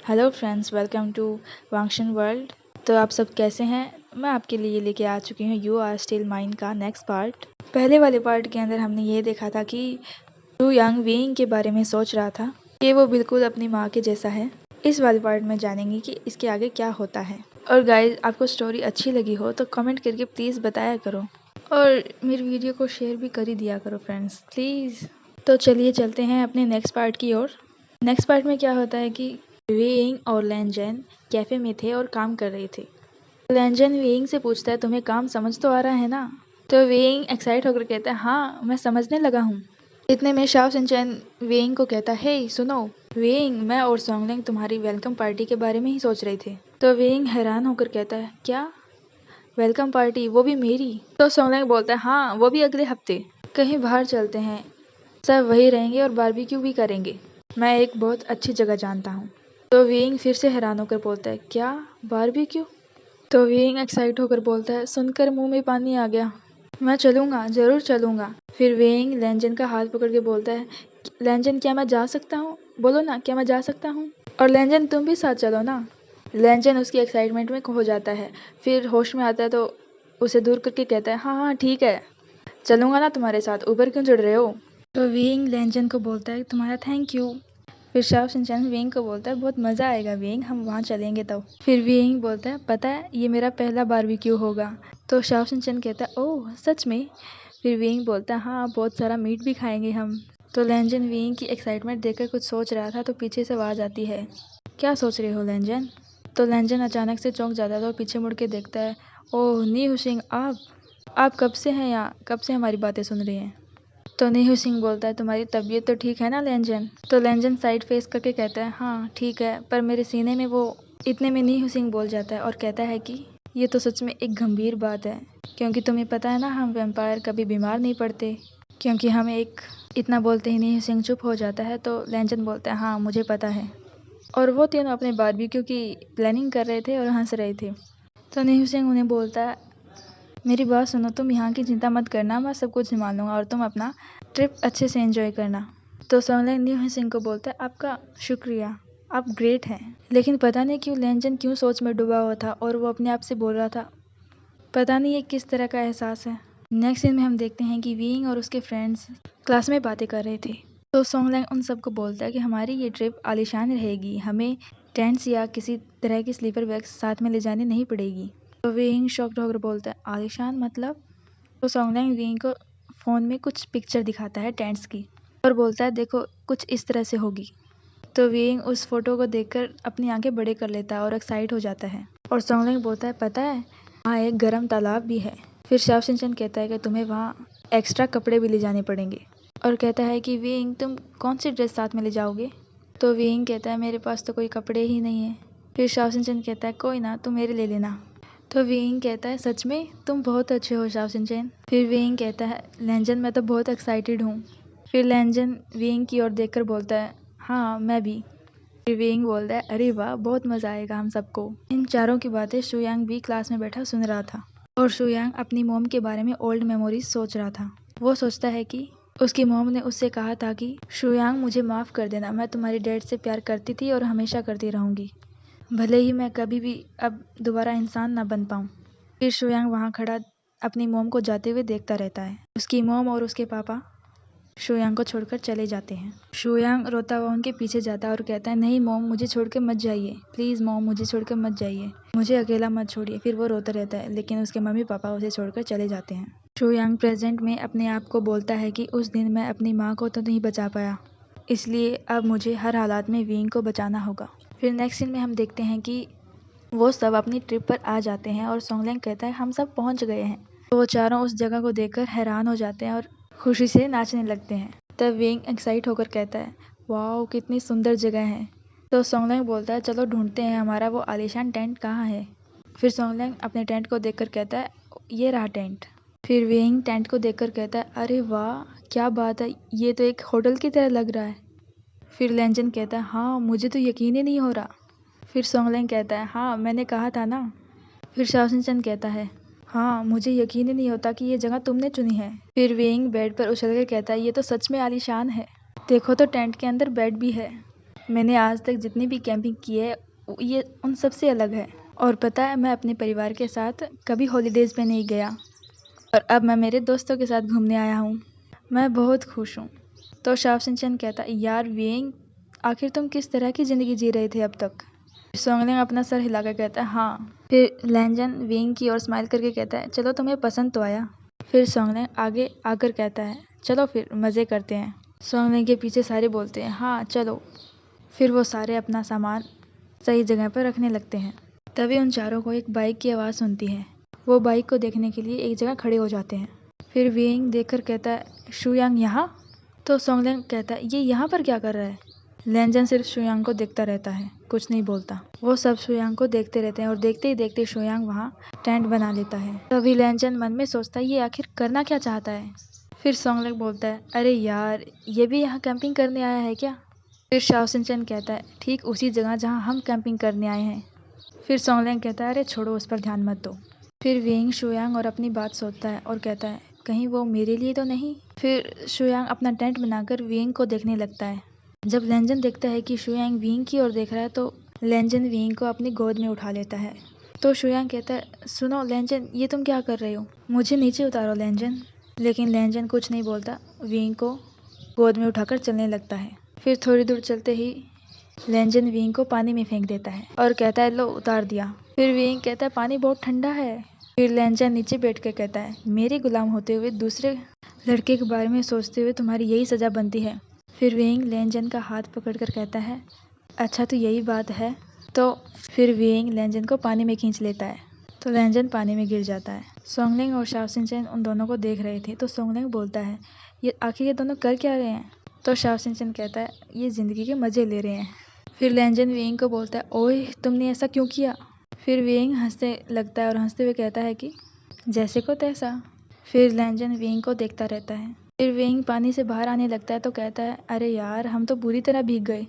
Hello friends, welcome to वांगशन world. तो आप सब कैसे हैं? मैं आपके लिए लेके आ चुकी हूँ यू आर स्टिल माइन का नेक्स्ट पार्ट। पहले वाले पार्ट के अंदर हमने ये देखा था कि शू यांग वेइंग के बारे में सोच रहा था कि वो बिल्कुल अपनी माँ के जैसा है। इस वाले पार्ट में जानेंगे कि इसके आगे क्या होता है। और गाइज, आपको स्टोरी अच्छी लगी हो तो कमेंट करके प्लीज़ बताया करो और मेरी वीडियो को शेयर भी कर ही दिया करो फ्रेंड्स, प्लीज़। तो चलिए चलते हैं अपने नेक्स्ट पार्ट की ओर। नेक्स्ट पार्ट में क्या होता है कि वेइंग और लैनजन कैफे में थे और काम कर रहे थे। लैनजन वेइंग से पूछता है, तुम्हें काम समझ तो आ रहा है ना? तो वेइंग एक्साइट होकर कहता है, हाँ मैं समझने लगा हूँ। इतने में शाओ सिंचन वेइंग को कहता है, हे सुनो वेइंग, मैं और सोंगलिंग तुम्हारी वेलकम पार्टी के बारे में ही सोच रहे थे। तो वेइंग हैरान होकर कहता है, क्या वेलकम पार्टी, वो भी मेरी? तो सोंगलिंग बोलता है, हाँ वो भी अगले हफ्ते। कहीं बाहर चलते हैं, सब वही रहेंगे और बारबेक्यू भी करेंगे। मैं एक बहुत अच्छी जगह जानता हूँ। तो वेइंग फिर से हैरान होकर बोलता है, क्या बारबेक्यू? तो वेइंग एक्साइट होकर बोलता है, सुनकर मुंह में पानी आ गया। मैं चलूंगा, जरूर चलूंगा। फिर वेइंग लैनजन का हाथ पकड़ के बोलता है, लैनजन क्या मैं जा सकता हूँ? बोलो ना, क्या मैं जा सकता हूँ? और लैनजन तुम भी साथ चलो ना। लैनजन उसकी एक्साइटमेंट में खो जाता है। फिर होश में आता है तो उसे दूर करके कहता है, हाँ हाँ ठीक है, चलूंगा ना तुम्हारे साथ, ऊपर क्यों चढ़ रहे हो? तो वेइंग लैनजन को बोलता है, तुम्हारा थैंक यू। फिर शाओ शिनचैन वेइंग को बोलता है, बहुत मज़ा आएगा वेइंग, हम वहाँ चलेंगे तब। फिर वेइंग बोलता है, पता है ये मेरा पहला बारबेक्यू होगा। तो शाओ शिनचैन कहता है, ओह सच में? फिर वेइंग बोलता है, हाँ बहुत सारा मीट भी खाएंगे हम। तो लैनजन वेइंग की एक्साइटमेंट देखकर कुछ सोच रहा था तो पीछे से आवाज़ आती है, क्या सोच रहे हो लैनजन? तो लैनजन अचानक से चौंक जाता है और पीछे मुड़ के देखता है, ओह नी हुशिंग, आप कब से हैं यहाँ? कब से हमारी बातें सुन रही हैं? तो नीहू सिंह बोलता है, तुम्हारी तबीयत तो ठीक है ना लैनजन? तो लैनजन साइड फेस करके कहता है, हाँ ठीक है, पर मेरे सीने में वो। इतने में नीहू सिंह बोल जाता है और कहता है कि ये तो सच में एक गंभीर बात है, क्योंकि तुम्हें पता है ना हम वैम्पायर कभी बीमार नहीं पड़ते, क्योंकि हमें एक। इतना बोलते ही नीहू सिंह चुप हो जाता है। तो लैनजन बोलता है, हाँ मुझे पता है। और वो तीनों अपने बारबेक्यू की प्लानिंग कर रहे थे और हंस रहे थे। तो नीहू सिंह उन्हें बोलता है, मेरी बात सुनो, तुम यहाँ की चिंता मत करना, मैं सब कुछ संभाल लूँगा और तुम अपना ट्रिप अच्छे से एंजॉय करना। तो सोंगलिंग न्यू सिंह को बोलता है, आपका शुक्रिया, आप ग्रेट हैं। लेकिन पता नहीं क्यों लैनजन क्यों सोच में डूबा हुआ था और वो अपने आप से बोल रहा था, पता नहीं ये किस तरह का एहसास है। नेक्स्ट सीन में हम देखते हैं कि वीइंग और उसके फ्रेंड्स क्लास में बातें कर रहे थे। तो सोंगलिंग उन सबको बोलता है कि हमारी ये ट्रिप आलीशान रहेगी, हमें टेंट्स या किसी तरह की स्लीपर बैग्स साथ में ले जानी नहीं पड़ेगी। तो वीइंग शॉक्ड होकर बोलता है, आलीशान मतलब? तो सोंगलिंग वीइंग को फ़ोन में कुछ पिक्चर दिखाता है टेंट्स की और बोलता है, देखो कुछ इस तरह से होगी। तो वीइंग उस फोटो को देखकर अपनी आंखें बड़े कर लेता है और एक्साइट हो जाता है। और सोंगलिंग बोलता है, पता है वहाँ एक गर्म तालाब भी है। फिर शाओ शिनचैन कहता है कि तुम्हें वहाँ एक्स्ट्रा कपड़े भी ले जाने पड़ेंगे और कहता है कि वीइंग तुम कौन सी ड्रेस साथ में ले जाओगे? तो वीइंग कहता है, मेरे पास तो कोई कपड़े ही नहीं है। फिर शाओ शिनचैन कहता है, कोई ना, तुम मेरे ले लेना। तो वीइंग कहता है, सच में तुम बहुत अच्छे हो शाओ शिनचैन। फिर वीइंग कहता है, लैनजन मैं तो बहुत एक्साइटेड हूँ। फिर लैनजन वीइंग की ओर देखकर बोलता है, हाँ मैं भी। फिर वीइंग बोलता है, अरे वाह बहुत मज़ा आएगा हम सबको। इन चारों की बातें शुयांग भी क्लास में बैठा सुन रहा था और शुयांग अपनी मोम के बारे में ओल्ड मेमोरीज सोच रहा था। वो सोचता है कि उसकी मोम ने उससे कहा था कि शुयांग मुझे माफ़ कर देना, मैं तुम्हारे डैड से प्यार करती थी और हमेशा करती रहूँगी, भले ही मैं कभी भी अब दोबारा इंसान ना बन पाऊँ। फिर शुयांग वहाँ खड़ा अपनी मोम को जाते हुए देखता रहता है। उसकी मोम और उसके पापा शुयांग को छोड़कर चले जाते हैं। शुयांग रोता हुआ उनके पीछे जाता है और कहता है, नहीं मोम मुझे छोड़कर मत जाइए, प्लीज़ मोम मुझे छोड़कर मत जाइए, मुझे अकेला मत छोड़िए। फिर वो रोता रहता है लेकिन उसके मम्मी पापा उसे छोड़कर चले जाते हैं। शुयांग प्रेजेंट में अपने आप को बोलता है कि उस दिन मैं अपनी माँ को तो नहीं बचा पाया, इसलिए अब मुझे हर हालात में वीइंग को बचाना होगा। फिर नेक्स्ट सीन में हम देखते हैं कि वो सब अपनी ट्रिप पर आ जाते हैं और सोंगलिंग कहता है, हम सब पहुंच गए हैं। तो वो चारों उस जगह को देखकर हैरान हो जाते हैं और खुशी से नाचने लगते हैं। तब वीइंग एक्साइट होकर कहता है, वाओ कितनी सुंदर जगह है। तो सोंगलिंग बोलता है, चलो ढूंढते हैं हमारा वो आलीशान टेंट कहाँ है। फिर सोंगलिंग अपने टेंट को देखकर कहता है, ये रहा टेंट। फिर वीइंग टेंट को देखकर कहता है, अरे वाह क्या बात है, ये तो एक होटल की तरह लग रहा है। फिर लैनजन कहता है, हाँ मुझे तो यकीन ही नहीं हो रहा। फिर सोंगलिंग कहता है, हाँ मैंने कहा था ना। फिर शाओ शिनचैन कहता है, हाँ मुझे यकीन ही नहीं होता कि ये जगह तुमने चुनी है। फिर वीइंग बेड पर उछलकर कहता है, ये तो सच में आलीशान है, देखो तो टेंट के अंदर बेड भी है। मैंने आज तक जितनी भी कैंपिंग की है ये उन सबसे अलग है। और पता है, मैं अपने परिवार के साथ कभी हॉलीडेज़ पे नहीं गया और अब मैं मेरे दोस्तों के साथ घूमने आया हूँ। मैं बहुत खुश हूँ। तो शाओ शिनचैन कहता, यार विंग, आखिर तुम किस तरह की ज़िंदगी जी रहे थे अब तक? सोंगलिंग अपना सर हिलाकर कहता है, हाँ। फिर लैंजन विंग की ओर स्माइल करके कहता है, चलो तुम्हें पसंद तो आया। फिर सोंगलिंग आगे आकर कहता है, चलो फिर मज़े करते हैं। सोंगलिंग के पीछे सारे बोलते हैं, हाँ चलो। फिर वो सारे अपना सामान सही जगह पर रखने लगते हैं। तभी उन चारों को एक बाइक की आवाज़ सुनती है। वो बाइक को देखने के लिए एक जगह खड़े हो जाते हैं। फिर विंग देखकर कहता है, शुयांग यहाँ? तो सोंगलिंग कहता है, ये यहाँ पर क्या कर रहा है? लैंजन सिर्फ शुयांग को देखता रहता है, कुछ नहीं बोलता। वो सब शुयांग को देखते रहते हैं और देखते ही देखते शुयांग वहाँ टेंट बना लेता है। तभी लैंजन मन में सोचता है, ये आखिर करना क्या चाहता है? फिर सोंगलिंग बोलता है, अरे यार, ये भी यहाँ कैंपिंग करने आया है क्या? फिर शाओ शिनचैन कहता है, ठीक उसी जगह जहाँ हम कैंपिंग करने आए हैं। फिर सोंगलिंग कहता है, अरे छोड़ो, उस पर ध्यान मत दो। फिर विंग शुयांग और अपनी बात सोचता है और कहता है, कहीं वो मेरे लिए तो नहीं? फिर शुयांग अपना टेंट बनाकर विंग को देखने लगता है। जब लैंजन देखता है कि शुयांग विंग की ओर देख रहा है तो लैंजन विंग को अपनी गोद में उठा लेता है। तो शुयांग कहता है, सुनो लैंजन, ये तुम क्या कर रहे हो? मुझे नीचे उतारो लैंजन। लेकिन लैंजन कुछ नहीं बोलता, विंग को गोद में उठाकर चलने लगता है। फिर थोड़ी दूर चलते ही लैंजन विंग को पानी में फेंक देता है और कहता है, लो उतार दिया। फिर विंग कहता है, पानी बहुत ठंडा है। फिर लैंजन नीचे बैठकर कहता है, मेरे गुलाम होते हुए दूसरे लड़के के बारे में सोचते हुए तुम्हारी यही सज़ा बनती है। फिर विंग लैंजन का हाथ पकड़कर कहता है, अच्छा तो यही बात है। तो फिर विंग लैंजन को पानी में खींच लेता है तो लैंजन पानी में गिर जाता है। सोंगलिंग और शाओ शिनचैन उन दोनों को देख रहे थे तो सोंगलिंग बोलता है, ये आखिर ये दोनों कर क्या रहे हैं? तो शाओ शिनचैन कहता है, ये ज़िंदगी के मज़े ले रहे हैं। फिर लैंजन विंग को बोलता है, ओए तुमने ऐसा क्यों किया? फिर विंग हंसने लगता है और हंसते हुए कहता है कि जैसे को तैसा। फिर लैंजन विंग को देखता रहता है। फिर विंग पानी से बाहर आने लगता है तो कहता है, अरे यार, हम तो बुरी तरह भीग गए।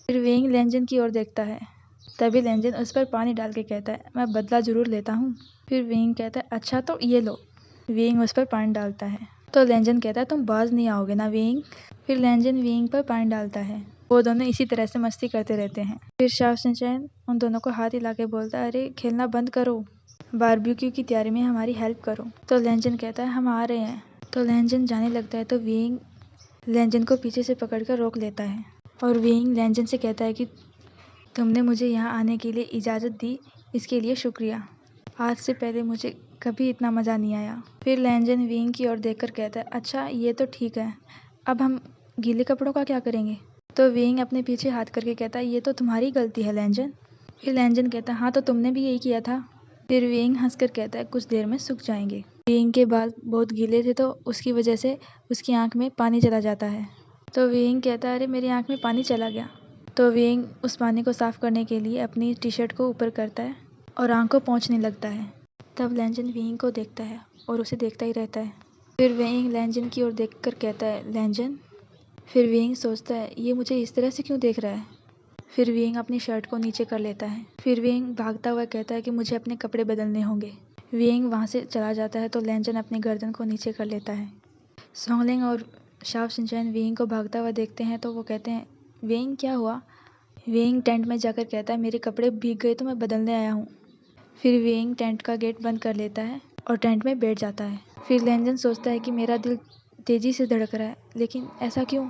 फिर विंग लैंजन की ओर देखता है। तभी लैंजन उस पर पानी डाल के कहता है, मैं बदला ज़रूर लेता हूँ। फिर विंग कहता है, अच्छा तो ये लो। विंग उस पर पानी डालता है तो लैंजन कहता है, तुम बाज नहीं आओगे ना विंग? फिर लैंजन विंग पर पानी डालता है। वो दोनों इसी तरह से मस्ती करते रहते हैं। फिर शाओ शिनचैन उन दोनों को हाथ हिला के बोलता है, अरे खेलना बंद करो, बारबेक्यू की तैयारी में हमारी हेल्प करो। तो लैंजन कहता है, हम आ रहे हैं। तो लैंजन जाने लगता है तो विंग लैंजन को पीछे से पकड़कर रोक लेता है और विंग लैंजन से कहता है कि तुमने मुझे यहाँ आने के लिए इजाज़त दी, इसके लिए शुक्रिया। आज से पहले मुझे कभी इतना मज़ा नहीं आया। फिर लैंजन विंग की ओर देखकर कहता है, अच्छा ये तो ठीक है, अब हम गीले कपड़ों का क्या करेंगे? तो विंग अपने पीछे हाथ करके कहता है, ये तो तुम्हारी गलती है लैंजन। फिर लैंजन कहता है, हाँ तो तुमने भी यही किया था। फिर विंग हंसकर कहता है, कुछ देर में सूख जाएंगे। विंग के बाल बहुत गीले थे तो उसकी वजह से उसकी आंख में पानी चला जाता है। तो विंग कहता है, अरे मेरी आंख में पानी चला गया। तो विंग उस पानी को साफ करने के लिए अपनी टी शर्ट को ऊपर करता है और आंख को पोंछने लगता है। तब लैंजन विंग को देखता है और उसे देखता ही रहता है। फिर विंग लैंजन की ओर देखकर कहता है, लैंजन। फिर विंग सोचता है, ये मुझे इस तरह से क्यों देख रहा है? फिर विंग अपनी शर्ट को नीचे कर लेता है। फिर विंग भागता हुआ कहता है कि मुझे अपने कपड़े बदलने होंगे। विंग वहाँ से चला जाता है तो लैंजन अपनी गर्दन को नीचे कर लेता है। सोंगलिंग और शाओ शिनचैन विंग को भागता हुआ देखते हैं तो वो कहते हैं, विंग क्या हुआ? विंग टेंट में जाकर कहता है, मेरे कपड़े भीग गए तो मैं बदलने आया हूँ। फिर विंग टेंट का गेट बंद कर लेता है और टेंट में बैठ जाता है। फिर लैंजन सोचता है कि मेरा दिल तेज़ी से धड़क रहा है, लेकिन ऐसा क्यों?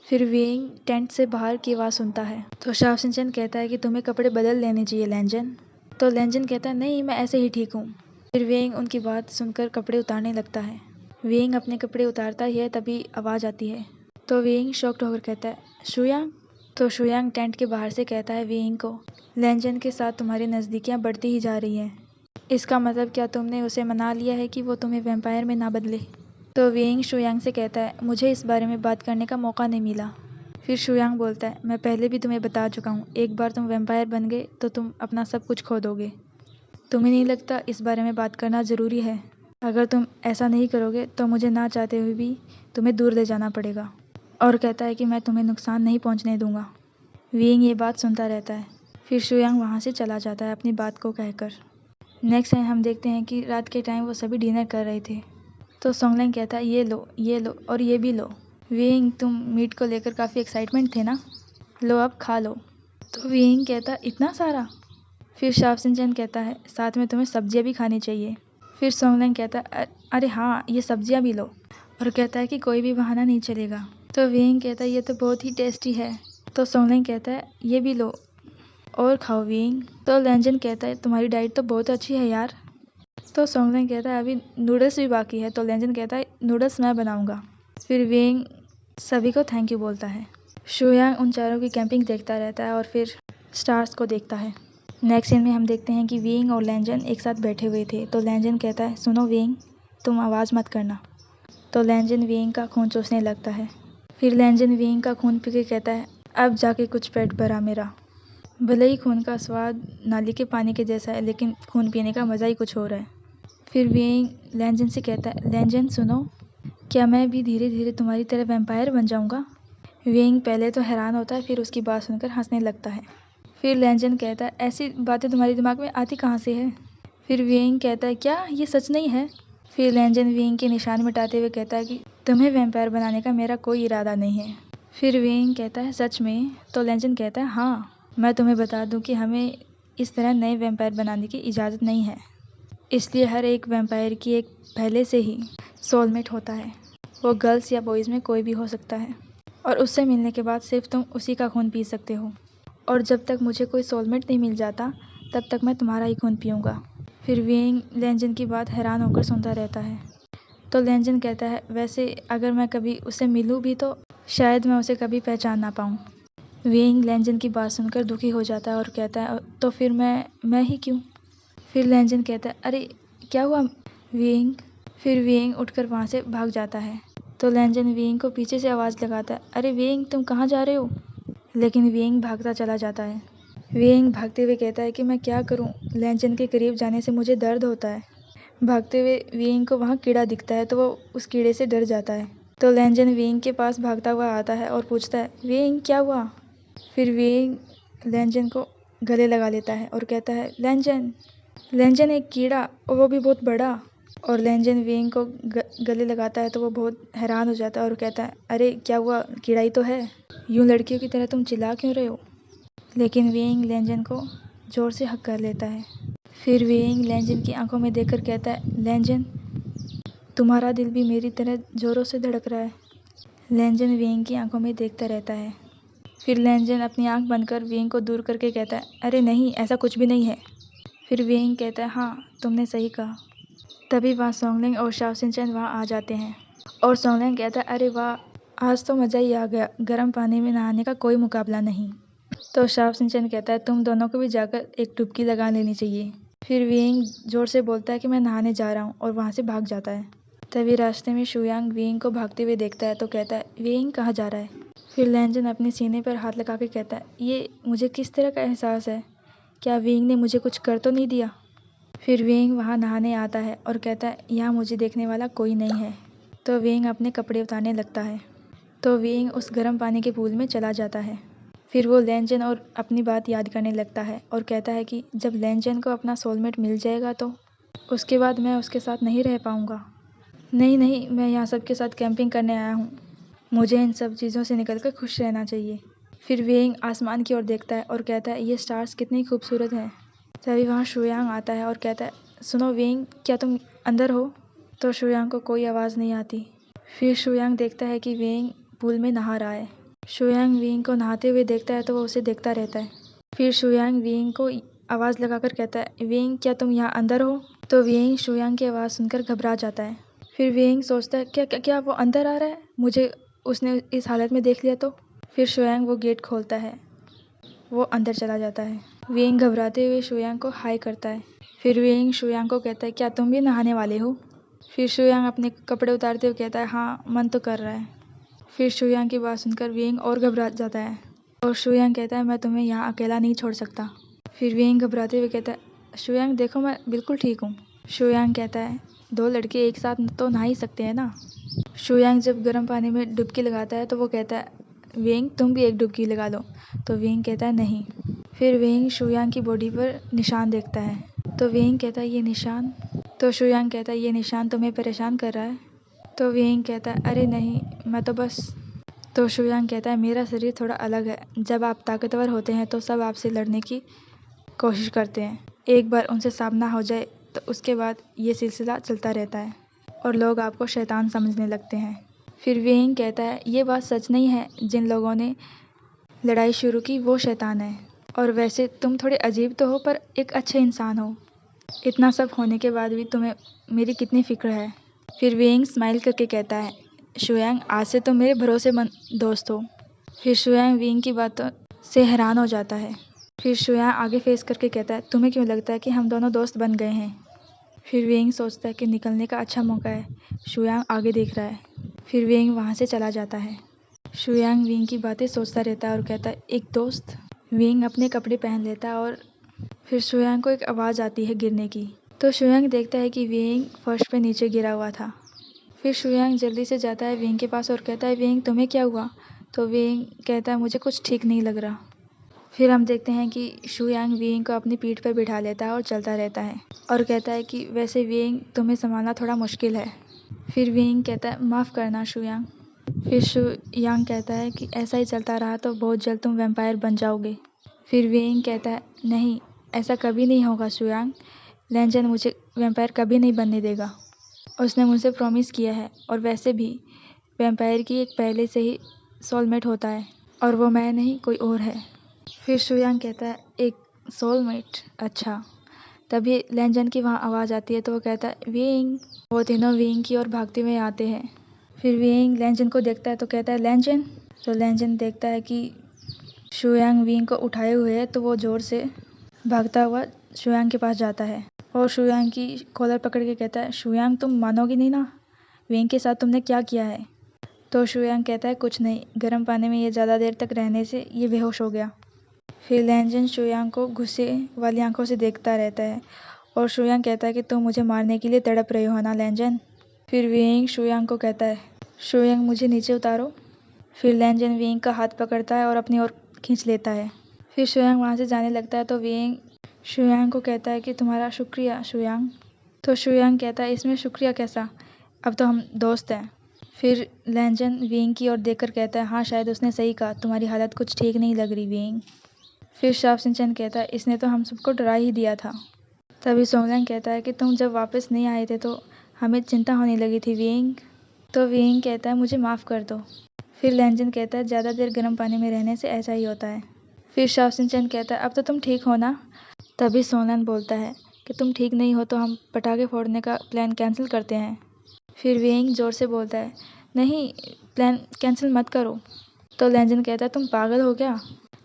फिर विंग टेंट से बाहर की आवाज़ सुनता है तो शाओ शिनचैन कहता है कि तुम्हें कपड़े बदल लेने चाहिए लैंजन। तो लैंजन कहता है, नहीं, मैं ऐसे ही ठीक हूँ। फिर विंग उनकी बात सुनकर कपड़े उतारने लगता है। विंग अपने कपड़े उतारता ही है तभी आवाज़ आती है तो विंग शॉक्ड होकर कहता है, शुयांग। तो शुयांग टेंट के बाहर से कहता है विंग को, लैंजन के साथ तुम्हारी नज़दीकियाँ बढ़ती ही जा रही हैं। इसका मतलब क्या तुमने उसे मना लिया है कि वो तुम्हें वैम्पायर में ना बदले? तो विंग शुयांग से कहता है, मुझे इस बारे में बात करने का मौका नहीं मिला। फिर शुयांग बोलता है, मैं पहले भी तुम्हें बता चुका हूँ, एक बार तुम वैम्पायर बन गए तो तुम अपना सब कुछ खो दोगे। तुम्हें नहीं लगता इस बारे में बात करना ज़रूरी है? अगर तुम ऐसा नहीं करोगे तो मुझे ना चाहते हुए भी तुम्हें दूर ले जाना पड़ेगा। और कहता है कि मैं तुम्हें नुकसान नहीं पहुंचने दूंगा। विंग ये बात सुनता रहता है। फिर शुयांग वहाँ से चला जाता है अपनी बात को कहकर। नेक्स्ट टाइम हम देखते हैं कि रात के टाइम वो सभी डिनर कर रहे थे तो सोंगलिंग कहता है, ये लो और ये भी लो। विंग, तुम मीट को लेकर काफ़ी एक्साइटमेंट थे ना? लो अब खा लो। तो विंग कहता इतना सारा। फिर शाओ कहता है साथ में तुम्हें सब्जियां भी खानी चाहिए। फिर सोंगलैंग कहता है अरे हाँ ये सब्जियां भी लो, और कहता है कि कोई भी बहाना नहीं चलेगा। तो विंग कहता है ये तो बहुत ही टेस्टी है। तो सोंगलैंग कहता है ये भी लो और खाओ विंग। तो लैंजन कहता है तुम्हारी डाइट तो बहुत अच्छी है यार। तो सोंगलैंग कहता है अभी नूडल्स भी बाकी है। तो लैंजन कहता है नूडल्स मैं बनाऊंगा। फिर विंग सभी को थैंक यू बोलता है। शुयांग उन चारों की कैंपिंग देखता रहता है और फिर स्टार्स को देखता है। नेक्स्ट सीन में हम देखते हैं कि विंग और लैंजन एक साथ बैठे हुए थे। तो लैंजन कहता है सुनो विंग तुम आवाज़ मत करना। तो लैंजन विंग का खून चूसने लगता है। फिर लैंजन विंग का खून पी के कहता है अब जाके कुछ पेट भरा मेरा। भले ही खून का स्वाद नाली के पानी के जैसा है, लेकिन खून पीने का मज़ा ही कुछ और है। फिर विंग लैंजन से कहता है लैंजन सुनो, क्या मैं भी धीरे धीरे तुम्हारी तरह वैम्पायर बन जाऊंगा? विंग पहले तो हैरान होता है, फिर उसकी बात सुनकर हंसने लगता है। फिर लैंजन कहता है ऐसी बातें तुम्हारे दिमाग में आती कहाँ से है? फिर विंग कहता है क्या ये सच नहीं है? फिर लैंजन विंग के निशान मिटाते हुए कहता है कि तुम्हें वैम्पायर बनाने का मेरा कोई इरादा नहीं है। फिर विंग कहता है सच में? तो लैंजन कहता है हाँ, मैं तुम्हें बता दूं कि हमें इस तरह नए वैम्पायर बनाने की इजाज़त नहीं है, इसलिए हर एक वैम्पायर की एक पहले से ही सोलमेट होता है। वो गर्ल्स या बॉयज़ में कोई भी हो सकता है, और उससे मिलने के बाद सिर्फ तुम उसी का खून पी सकते हो, और जब तक मुझे कोई सोलमेट नहीं मिल जाता तब तक मैं तुम्हारा ही खून पीऊँगा। फिर विंग लैंजन की बात हैरान होकर सुनता रहता है। तो लैंजन कहता है वैसे अगर मैं कभी उसे मिलूँ भी तो शायद मैं उसे कभी पहचान ना पाऊँ। विंग लैंजन की बात सुनकर दुखी हो जाता है और कहता है तो फिर मैं ही क्यों? फिर लैंजन कहता है अरे क्या हुआ विंग? फिर विंग उठकर वहाँ से भाग जाता है। तो लैंजन विंग को पीछे से आवाज़ लगाता है अरे विंग तुम कहाँ जा रहे हो? लेकिन विंग भागता चला जाता है। विंग भागते हुए कहता है कि मैं क्या करूं, लैंजन के करीब जाने से मुझे दर्द होता है। भागते हुए विंग को वहाँ कीड़ा दिखता है तो वो उस कीड़े से डर जाता है। तो लैंजन विंग के पास भागता हुआ आता है और पूछता है विंग क्या हुआ? फिर विंग लैंजन को गले लगा लेता है और कहता है लैंजन एक कीड़ा, और वो भी बहुत बड़ा। और लैंजन विंग को गले लगाता है तो वो बहुत हैरान हो जाता है और कहता है अरे क्या हुआ, कीड़ा ही तो है, यूं लड़कियों की तरह तुम चिल्ला क्यों रहे हो? लेकिन विंग लैंजन को जोर से हक कर लेता है। फिर विंग लैंजन की आंखों में देखकर कहता है लैंजन तुम्हारा दिल भी मेरी तरह जोरों से धड़क रहा है। लैंजन विंग की आंखों में देखता रहता है। फिर लैंजन अपनी आंख बंद कर विंग को दूर करके कहता है अरे नहीं, ऐसा कुछ भी नहीं है। फिर विंग कहता है हाँ तुमने सही कहा। तभी वहाँ सोंगलिंग और शाओ वहाँ आ जाते हैं, और सोंगलिंग कहता है अरे वाह, आज तो मज़ा ही आ गया, गर्म पानी में नहाने का कोई मुकाबला नहीं। तो शाओ कहता है तुम दोनों को भी जाकर एक डुबकी लगा लेनी चाहिए। फिर विंग जोर से बोलता है कि मैं नहाने जा रहा हूँ, और वहाँ से भाग जाता है। तभी रास्ते में शुयांग विंग को भागते हुए देखता है तो कहता है विंग कहाँ जा रहा है? फिर लैंजन अपने सीने पर हाथ लगा के कहता है ये मुझे किस तरह का एहसास है, क्या विंग ने मुझे कुछ कर तो नहीं दिया? फिर विंग वहाँ नहाने आता है और कहता है यहाँ मुझे देखने वाला कोई नहीं है। तो विंग अपने कपड़े उतारने लगता है। तो विंग उस गर्म पानी के पूल में चला जाता है। फिर वो लैंजन और अपनी बात याद करने लगता है और कहता है कि जब लैंजन को अपना सोलमेट मिल जाएगा तो उसके बाद मैं उसके साथ नहीं रह पाऊँगा। नहीं, मैं यहाँ सबके साथ कैंपिंग करने आया हूँ, मुझे इन सब चीज़ों से निकलकर खुश रहना चाहिए। फिर विंग आसमान की ओर देखता है और कहता है ये स्टार्स कितनी खूबसूरत हैं। तभी वहाँ शुयांग आता है और कहता है सुनो विंग, क्या तुम अंदर हो? तो शुयांग को कोई आवाज़ नहीं आती। फिर शुयांग देखता है कि विंग पूल में नहा रहा है। शुयांग विंग को नहाते हुए देखता है तो वो उसे देखता रहता है। फिर शुयांग विंग को आवाज़ लगाकर कहता है विंग, क्या तुम यहाँ अंदर हो? तो विंग शुयांग की आवाज़ सुनकर घबरा जाता है। फिर विंग सोचता है क्या वो अंदर आ रहा है, मुझे उसने इस हालत में देख लिया तो? फिर शुयांग वो गेट खोलता है, वो अंदर चला जाता है। विंग घबराते हुए शुयांग को हाय करता है। फिर विंग शुयांग को कहता है क्या तुम भी नहाने वाले हो? फिर शुयांग अपने कपड़े उतारते हुए कहता है हाँ, मन तो कर रहा है। फिर शुयांग की बात सुनकर विंग और घबरा जाता है, और शुयांग कहता है मैं तुम्हें यहाँ अकेला नहीं छोड़ सकता। फिर विंग घबराते हुए कहता है शुयांग देखो, मैं बिल्कुल ठीक हूँ। शुयांग कहता है दो लड़के एक साथ तो नहा ही सकते हैं ना। शुयांग जब गर्म पानी में डुबकी लगाता है तो वो कहता है विंग तुम भी एक डुबकी लगा लो। तो विंग कहता है नहीं। फिर विंग शुयांग की बॉडी पर निशान देखता है। तो विंग कहता है ये निशान? तो शुयांग कहता है ये निशान तुम्हें परेशान कर रहा है? तो विंग कहता है अरे नहीं, मैं तो बस तो शुयांग कहता है मेरा शरीर थोड़ा अलग है, जब आप ताकतवर होते हैं तो सब आपसे लड़ने की कोशिश करते हैं, एक बार उनसे सामना हो जाए तो उसके बाद ये सिलसिला चलता रहता है और लोग आपको शैतान समझने लगते हैं। फिर वेइंग कहता है ये बात सच नहीं है, जिन लोगों ने लड़ाई शुरू की वो शैतान है, और वैसे तुम थोड़े अजीब तो हो पर एक अच्छे इंसान हो, इतना सब होने के बाद भी तुम्हें मेरी कितनी फिक्र है। फिर वेइंग स्माइल करके कहता है शुयांग आज से तुम मेरे भरोसेमंद दोस्त हो। फिर शुयांग वेइंग की बातों से हैरान हो जाता है। फिर शुयांग आगे फेस करके कहता है तुम्हें क्यों लगता है कि हम दोनों दोस्त बन गए हैं। फिर वेइंग सोचता है कि निकलने का अच्छा मौका है, शुयांग आगे देख रहा है। फिर वेइंग वहाँ से चला जाता है। शुयांग वेइंग की बातें सोचता रहता है और कहता है एक दोस्त। वेइंग अपने कपड़े पहन लेता है और फिर शुयांग को एक आवाज़ आती है गिरने की, तो शुयांग देखता है कि वेइंग फर्श पे नीचे गिरा हुआ था। फिर शुयांग जल्दी से जाता है वेइंग के पास और कहता है वेइंग तुम्हें क्या हुआ। तो वेइंग कहता है मुझे कुछ ठीक नहीं लग रहा। फिर हम देखते हैं कि शुयांग वेइंग को अपनी पीठ पर बिठा लेता है और चलता रहता है और कहता है कि वैसे वेइंग तुम्हें संभालना थोड़ा मुश्किल है। फिर वेइंग कहता है माफ़ करना शुयांग। फिर शुयांग कहता है कि ऐसा ही चलता रहा तो बहुत जल्द तुम वैम्पायर बन जाओगे। फिर वेइंग कहता है नहीं, ऐसा कभी नहीं होगा शुयांग, लैंजन मुझे वैम्पायर कभी नहीं बनने देगा, उसने मुझसे प्रॉमिस किया है, और वैसे भी वैम्पायर की एक पहले से ही सोलमेट होता है और वो मैं नहीं कोई और है। फिर शुयांग कहता है एक सोलमेट, अच्छा। तभी लैंजन की वहाँ आवाज़ आती है तो वो कहता है वेइंग। वो तीनों वेइंग की ओर भागते हुए आते हैं। फिर वेइंग लैंजन को देखता है तो कहता है लैंजन। तो लैंजन देखता है कि शुयांग वेइंग को उठाए हुए है तो वो ज़ोर से भागता हुआ शुयांग के पास जाता है और शुयांग की कॉलर पकड़ के कहता है शुयांग तुम मानोगी नहीं ना, वेइंग के साथ तुमने क्या किया है। तो शुयांग कहता है कुछ नहीं, गर्म पानी में ये ज़्यादा देर तक रहने से ये बेहोश हो गया। फिर लैंजन शुयांग को गुस्से वाली आंखों से देखता रहता है और शुयांग कहता है कि तुम मुझे मारने के लिए तड़प रहे हो ना लैंजन। फिर वेइंग शुयांग को कहता है शुयांग मुझे नीचे उतारो। फिर लैंजन वेइंग का हाथ पकड़ता है और अपनी ओर खींच लेता है। फिर शुयांग वहाँ से जाने लगता है तो वेइंग शुयांग को कहता है कि तुम्हारा शुक्रिया शुयांग। तो शुयांग कहता है इसमें शुक्रिया कैसा, अब तो हम दोस्त हैं। फिर लैंजन वेइंग की ओर देखकर कहता है हाँ शायद उसने सही कहा, तुम्हारी हालत कुछ ठीक नहीं लग रही वेइंग। फिर शाओ-शिन-चैन कहता है इसने तो हम सबको डरा ही दिया था। तभी सोंगलैंग कहता है कि तुम जब वापस नहीं आए थे तो हमें चिंता होने लगी थी वेइंग। तो वेइंग कहता है मुझे माफ़ कर दो। फिर लैंजन कहता है ज़्यादा देर गर्म पानी में रहने से ऐसा ही होता है। फिर शाओ-शिन-चैन कहता है अब तो तुम ठीक हो ना। तभी सोंगलैंग बोलता है कि तुम ठीक नहीं हो तो हम पटाखे फोड़ने का प्लान कैंसिल करते हैं। फिर वेइंग ज़ोर से बोलता है नहीं, प्लान कैंसिल मत करो। तो लैंजन कहता है तुम पागल हो क्या।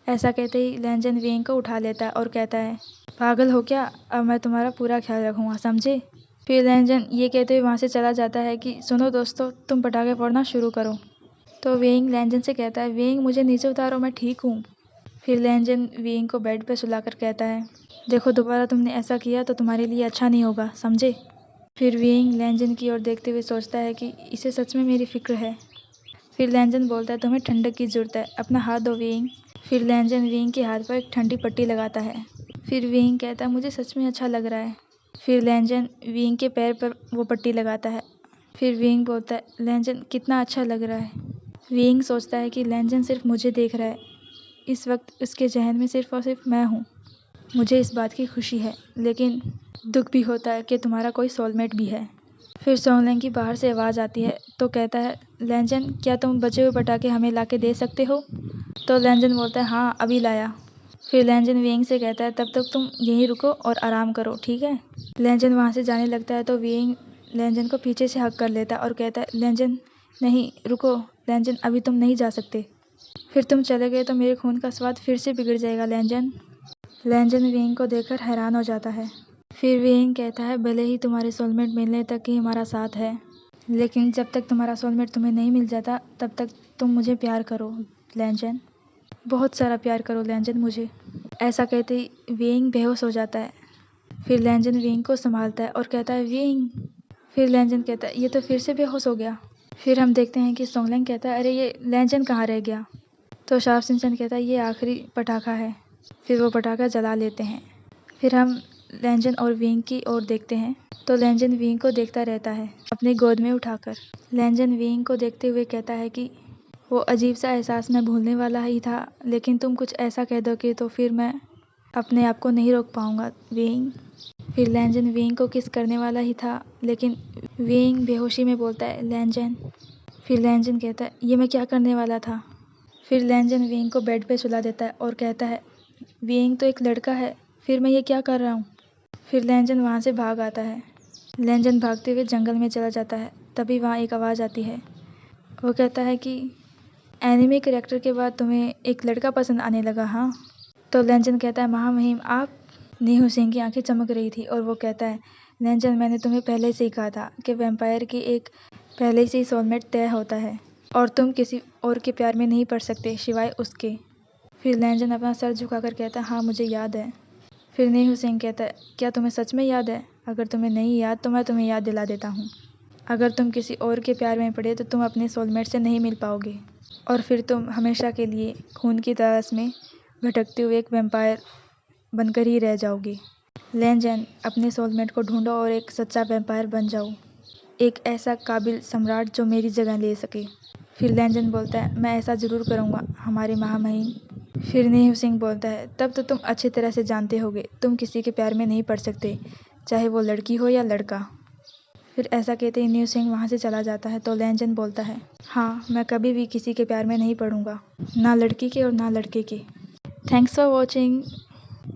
ऐसा कहते ही लैंजन वेइंग को उठा लेता है और कहता है पागल हो क्या, अब मैं तुम्हारा पूरा ख्याल रखूँगा समझे। फिर लैंजन ये कहते हुए वहाँ से चला जाता है कि सुनो दोस्तों तुम पटाखे फोड़ना शुरू करो। तो वेइंग लैंजन से कहता है वेइंग मुझे नीचे उतारो, मैं ठीक हूँ। फिर लैंजन वेइंग को बेड पर सुलाकर कहता है देखो दोबारा तुमने ऐसा किया तो तुम्हारे लिए अच्छा नहीं होगा समझे। फिर वेइंग लैंजन की ओर देखते हुए सोचता है कि इसे सच में मेरी फिक्र है। फिर लैंजन बोलता है तुम्हें ठंडक की ज़रूरत है, अपना हाथ दो वेइंग। फिर लैंजन वेइंग के हाथ पर एक ठंडी पट्टी लगाता है। फिर वेइंग कहता है मुझे सच में अच्छा लग रहा है। फिर लैंजन वेइंग के पैर पर वो पट्टी लगाता है। फिर वेइंग बोलता है लैंजन कितना अच्छा लग रहा है। वेइंग सोचता है कि लैंजन सिर्फ मुझे देख रहा है, इस वक्त उसके जहन में सिर्फ और सिर्फ मैं हूँ। मुझे इस बात की खुशी है, लेकिन दुख भी होता है कि तुम्हारा कोई सोलमेट भी है। फिर सोंगलैंग की बाहर से आवाज़ आती है तो कहता है लैंजन क्या तुम बचे हुए पटाखे हमें ला के दे सकते हो। तो लैंजन बोलता है हाँ अभी लाया। फिर लैंजन वेइंग से कहता है तब तक तुम यहीं रुको और आराम करो ठीक है। लैंजन वहाँ से जाने लगता है तो वेइंग लैंजन को पीछे से हक कर लेता है और कहता है लैंजन नहीं रुको लैंजन, अभी तुम नहीं जा सकते। फिर तुम चले गए तो मेरे खून का स्वाद फिर से बिगड़ जाएगा लैंजन। लैंजन वेइंग को देखकर हैरान हो जाता है। फिर वेइंग कहता है भले ही तुम्हारे सोलमेट मिलने तक ही हमारा साथ है, लेकिन जब तक तुम्हारा सोलमेट तुम्हें नहीं मिल जाता तब तक तुम मुझे प्यार करो लैंजन, बहुत सारा प्यार करो लैंजन मुझे। ऐसा कहते ही वेइंग बेहोश हो जाता है। फिर लैंजन वेइंग को संभालता है और कहता है वेइंग। फिर लैंजन कहता है ये तो फिर से बेहोश हो गया। फिर हम देखते हैं कि सोंगलैंग कहता है अरे ये लैंजन कहाँ रह गया। तो शाओ-शिन-चैन कहता है ये आखिरी पटाखा है। फिर वो पटाखा जला लेते हैं। फिर हम लैंजन और वेइंग की ओर देखते हैं तो लैंजन वेइंग को देखता रहता है अपनी गोद में उठाकर। लैंजन वेइंग को देखते हुए कहता है कि वो अजीब सा एहसास मैं भूलने वाला ही था, लेकिन तुम कुछ ऐसा कह दोगे तो फिर मैं अपने आप को नहीं रोक पाऊंगा वेइंग। फिर लैंजन वेइंग को किस करने वाला ही था, लेकिन वेइंग बेहोशी में बोलता है लैंजन। फिर लैंजन कहता है ये मैं क्या करने वाला था। फिर लैंजन वेइंग को बेड पे सुला देता है और कहता है वेइंग तो एक लड़का है, फिर मैं ये क्या कर रहा हूँ। फिर लैंजन वहाँ से भाग आता है। लैंजन भागते हुए जंगल में चला जाता है। तभी वहाँ एक आवाज़ आती है। वो कहता है कि एनिमे कैरेक्टर के बाद तुम्हें एक लड़का पसंद आने लगा, हाँ। तो लैंजन कहता है महामहिम आप। नीहू सिंह की आंखें चमक रही थी और वो कहता है लैंजन मैंने तुम्हें पहले से ही कहा था कि वैम्पायर की एक पहले से ही सोलमेट तय होता है और तुम किसी और के प्यार में नहीं पड़ सकते सिवाय उसके। फिर लैंजन अपना सर झुकाकर कहता है हाँ मुझे याद है। फिर नीहू सिंह कहता है क्या तुम्हें सच में याद है? अगर तुम्हें नहीं याद तो मैं तुम्हें याद दिला देता हूँ। अगर तुम किसी और के प्यार में पड़े तो तुम अपने सोलमेट से नहीं मिल पाओगे और फिर तुम हमेशा के लिए खून की तलाश में भटकते हुए एक वैम्पायर बनकर ही रह जाओगे। लैंजन अपने सोलमेट को ढूंढो और एक सच्चा वैम्पायर बन जाओ, एक ऐसा काबिल सम्राट जो मेरी जगह ले सके। फिर लैंजन बोलता है मैं ऐसा ज़रूर करूँगा हमारे महामहिम। फिर नीहू सिंह बोलता है तब तो तुम अच्छी तरह से जानते होगे तुम किसी के प्यार में नहीं पड़ सकते, चाहे वो लड़की हो या लड़का। फिर ऐसा कहते ही नीहू सिंह वहाँ से चला जाता है। तो लैंजन बोलता है हाँ मैं कभी भी किसी के प्यार में नहीं पड़ूंगा, ना लड़की के और ना लड़के के। Thanks for watching.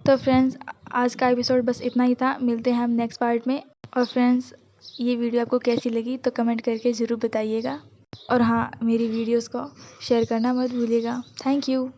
तो फ्रेंड्स आज का एपिसोड बस इतना ही था, मिलते हैं हम नेक्स्ट पार्ट में। और फ्रेंड्स ये वीडियो आपको कैसी लगी तो कमेंट करके ज़रूर बताइएगा और हाँ मेरी वीडियोस को शेयर करना मत भूलिएगा। Thank you.